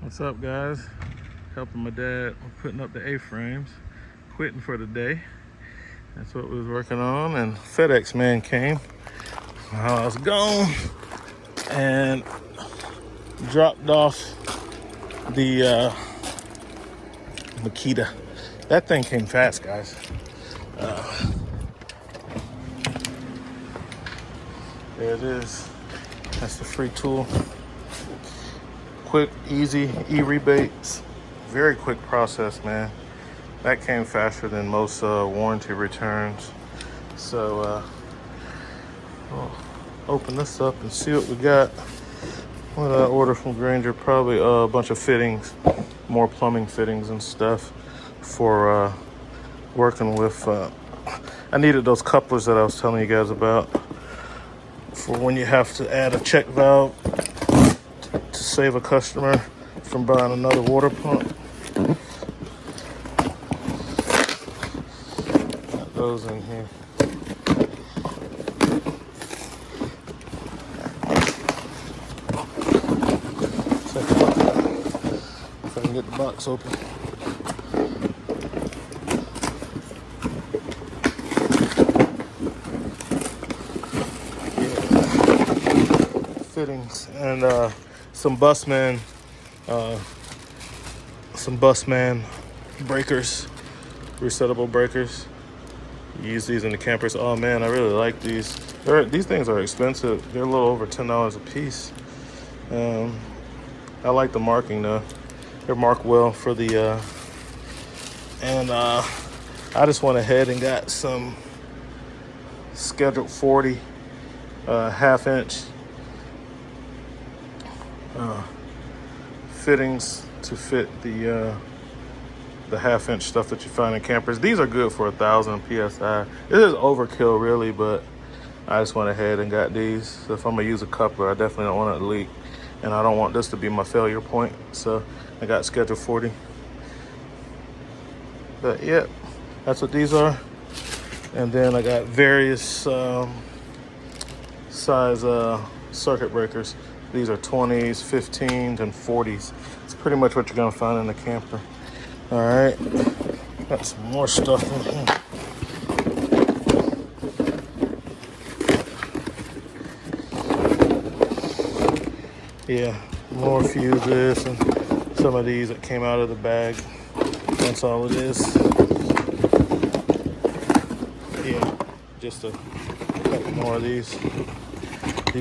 What's up, guys? Helping my dad with putting up the A-frames. Quitting for the day. That's what we was working on, and FedEx man came while I was gone and dropped off the Makita. That thing came fast, guys. There it is. That's the free tool. Quick, easy, eRebates. Very quick process, man. That came faster than most warranty returns. So we'll open this up and see what we got. What did I order from Granger? Probably a bunch of fittings, more plumbing fittings and stuff for working with. I needed those couplers that I was telling you guys about for when you have to add a check valve to save a customer from buying another water pump. Got those in here. If I can get the box open. Yeah. Fittings and some busman breakers, resettable breakers. You use these in the campers. Oh man, I really like these. These things are expensive. They're a little over $10 a piece. I like the marking though. They're marked well for the I just went ahead and got some scheduled 40 half-inch fittings to fit the half-inch stuff that you find in campers. These are good for 1,000 psi. This is overkill really, but I just went ahead and got these. So if I'm gonna use a coupler, I definitely don't want it to leak, and I don't want this to be my failure point. So I got schedule 40. But yeah, that's what these are. And then I got various size circuit breakers. These are 20s, 15s, and 40s. It's pretty much what you're gonna find in the camper. All right, got some more stuff in here. Yeah, more fuses and some of these that came out of the bag. That's all it is. Yeah, just a couple more of these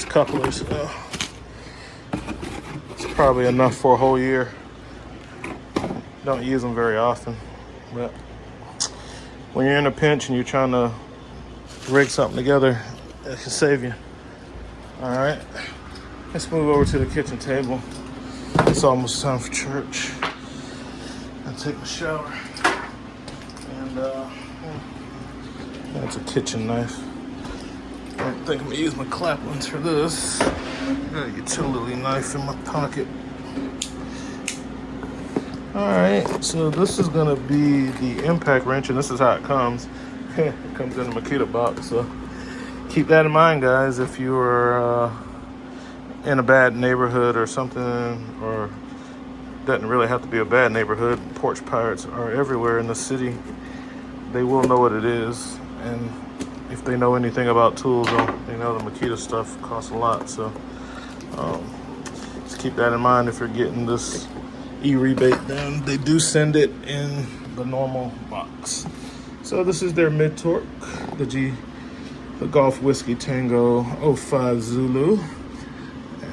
couplers. It's probably enough for a whole year. Don't use them very often, but when you're in a pinch and you're trying to rig something together, it can save you. All right, let's move over to the kitchen table. It's almost time for church. I'll take a shower. And that's a kitchen knife. I don't think I'm gonna use my claplands for this. I got a utility knife in my pocket. All right, so this is gonna be the impact wrench, and this is how it comes. It comes in a Makita box, so keep that in mind, guys. If you are in a bad neighborhood or something, or doesn't really have to be a bad neighborhood, porch pirates are everywhere in the city. They will know what it is, and if they know anything about tools, they know the Makita stuff costs a lot. So just keep that in mind if you're getting this eRebate. Then they do send it in the normal box. So this is their mid-torque, the Golf Whiskey Tango 05 Zulu,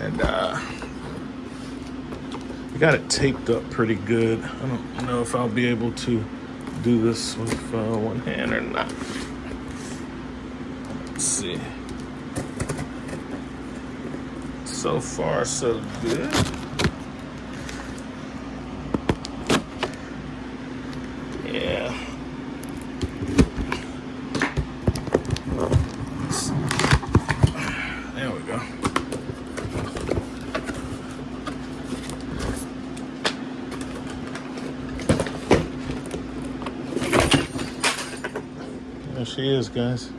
and we got it taped up pretty good. I don't know if I'll be able to do this with one hand or not. Let's see. So far, so good. Yeah. There we go. There she is, guys.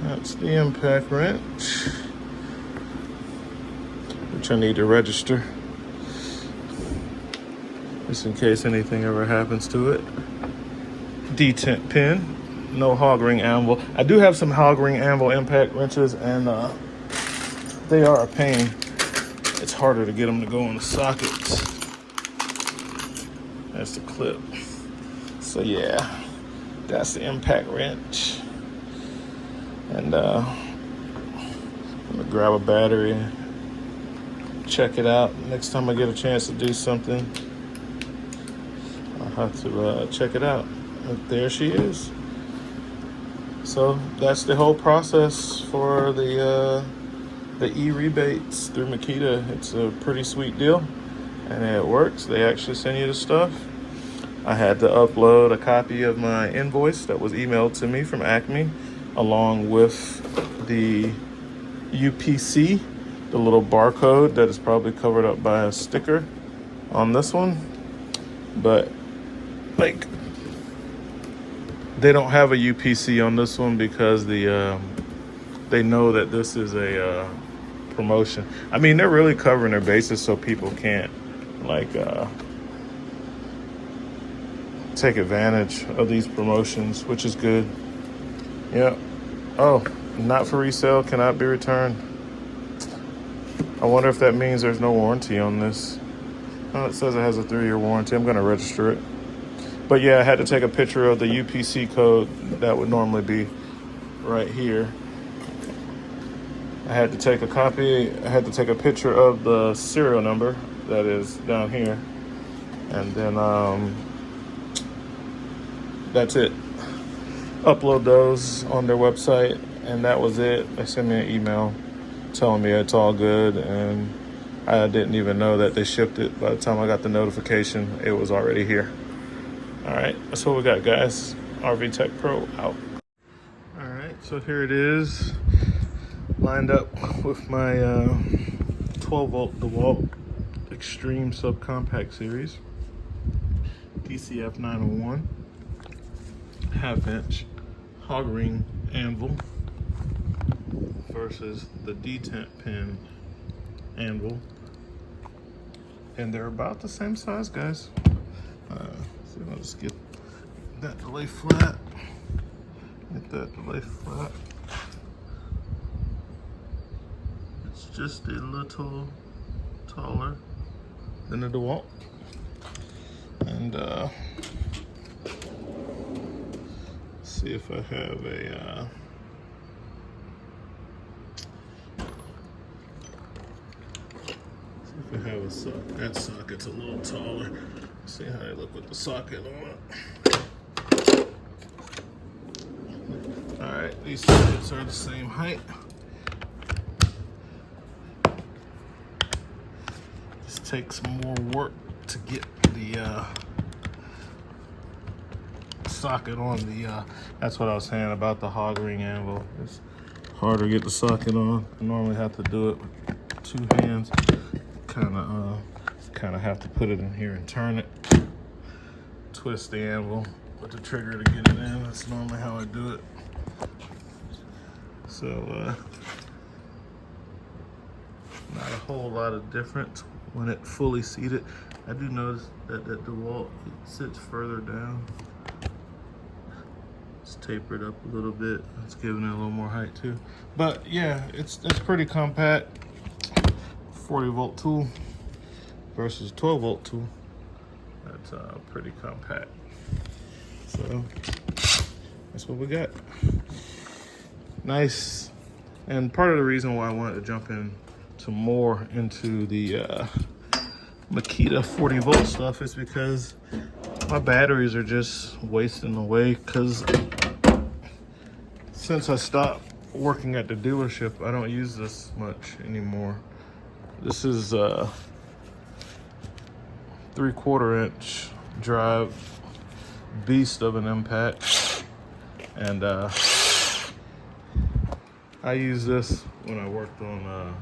That's the impact wrench. which I need to register, just in case anything ever happens to it. Detent pin, no hog ring anvil. I do have some hog ring anvil impact wrenches, and they are a pain. It's harder to get them to go in the sockets. That's the clip. So yeah, that's the impact wrench. And I'm gonna grab a battery and check it out. Next time I get a chance to do something, I'll have to check it out. But there she is. So that's the whole process for the eRebates through Makita. It's a pretty sweet deal, and it works. They actually send you the stuff. I had to upload a copy of my invoice that was emailed to me from Acme, along with the UPC, the little barcode that is probably covered up by a sticker on this one. But like, they don't have a UPC on this one because they know that this is a promotion. I mean, they're really covering their bases so people can't like take advantage of these promotions, which is good. Yeah. Oh, not for resale, cannot be returned. I wonder if that means there's no warranty on this. Oh, it says it has a 3-year warranty. I'm gonna register it. But yeah, I had to take a picture of the UPC code that would normally be right here. I had to take a copy, I had to take a picture of the serial number that is down here. And then that's it. Upload those on their website, and that was it. They sent me an email telling me it's all good, and I didn't even know that they shipped it. By the time I got the notification, it was already here. All right, that's what we got, guys. RV Tech Pro out. All right, so here it is, lined up with my 12-volt DeWalt Extreme Subcompact Series, DCF 901, half-inch hog ring anvil versus the detent pin anvil, and they're about the same size, guys. So I'll just get that to lay flat. Get that to lay flat. It's just a little taller than the DeWalt, and see if I have a that socket's a little taller. See how they look with the socket on it. All right, these sockets are the same height. Just takes more work to get the socket on the that's what I was saying about the hog ring anvil. It's harder to get the socket on. I normally have to do it with 2 hands. Kind of have to put it in here and turn it, twist the anvil with the trigger to get it in. That's normally how I do it. So not a whole lot of difference when it fully seated. I do notice that the DeWalt, it sits further down. It's tapered up a little bit. It's giving it a little more height too. But yeah, it's pretty compact. 40-volt tool versus 12-volt tool. That's pretty compact. So that's what we got. Nice. And part of the reason why I wanted to jump into more into the Makita 40-volt stuff is because my batteries are just wasting away, because since I stopped working at the dealership, I don't use this much anymore. This is a 3/4 inch drive beast of an impact, and I use this when I worked on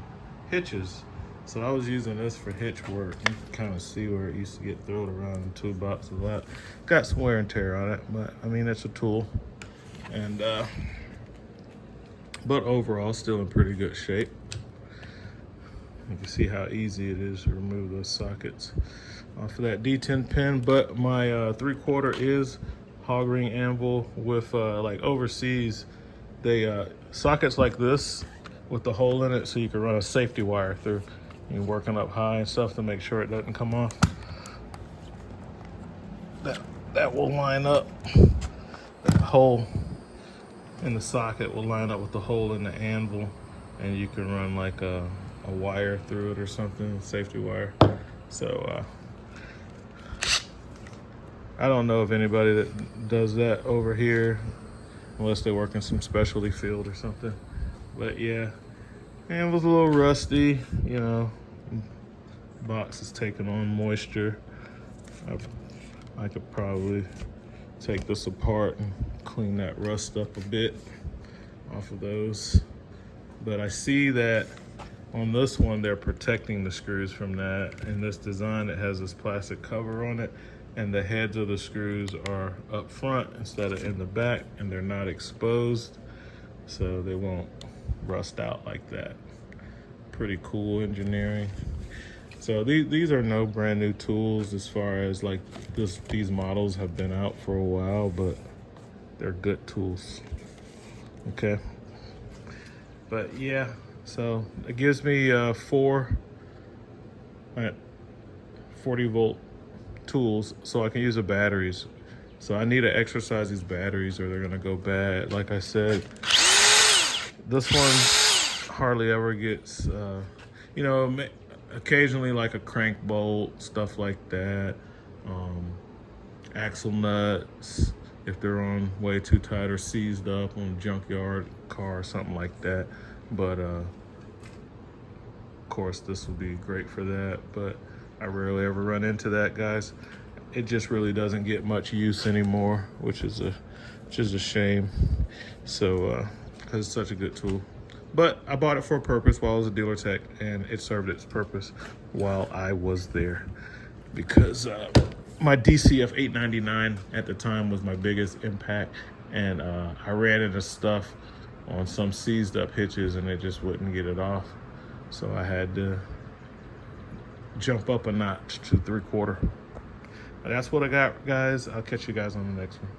hitches. So I was using this for hitch work. You can kind of see where it used to get thrown around in toolbox a lot. Got some wear and tear on it, but I mean, it's a tool. And but overall, still in pretty good shape. You can see how easy it is to remove those sockets off of that D10 pin. But my 3/4 is hog ring anvil with like overseas, they sockets like this with the hole in it so you can run a safety wire through. You're working up high and stuff to make sure it doesn't come off. That will line up. That hole in the socket will line up with the hole in the anvil, and you can run like a wire through it or something, safety wire. So I don't know of anybody that does that over here, unless they work in some specialty field or something. But yeah, and it was a little rusty, you know. Box is taking on moisture. I could probably take this apart and clean that rust up a bit off of those. But I see that on this one, they're protecting the screws from that. In this design, it has this plastic cover on it, and the heads of the screws are up front instead of in the back, and they're not exposed, so they won't rust out like that. Pretty cool engineering. So these are no brand new tools as far as like these models have been out for a while, but they're good tools. Okay. But yeah, so it gives me 4 40 volt tools, so I can use the batteries. So I need to exercise these batteries or they're gonna go bad. Like I said, this one hardly ever gets, you know, occasionally like a crank bolt, stuff like that. Axle nuts, if they're on way too tight or seized up on a junkyard car or something like that. But of course this will be great for that, but I rarely ever run into that, guys. It just really doesn't get much use anymore, which is a shame. So because it's such a good tool. But I bought it for a purpose while I was a dealer tech, and it served its purpose while I was there. Because my DCF 899 at the time was my biggest impact, and I ran into stuff on some seized up hitches and it just wouldn't get it off. So I had to jump up a notch to 3/4. But that's what I got, guys. I'll catch you guys on the next one.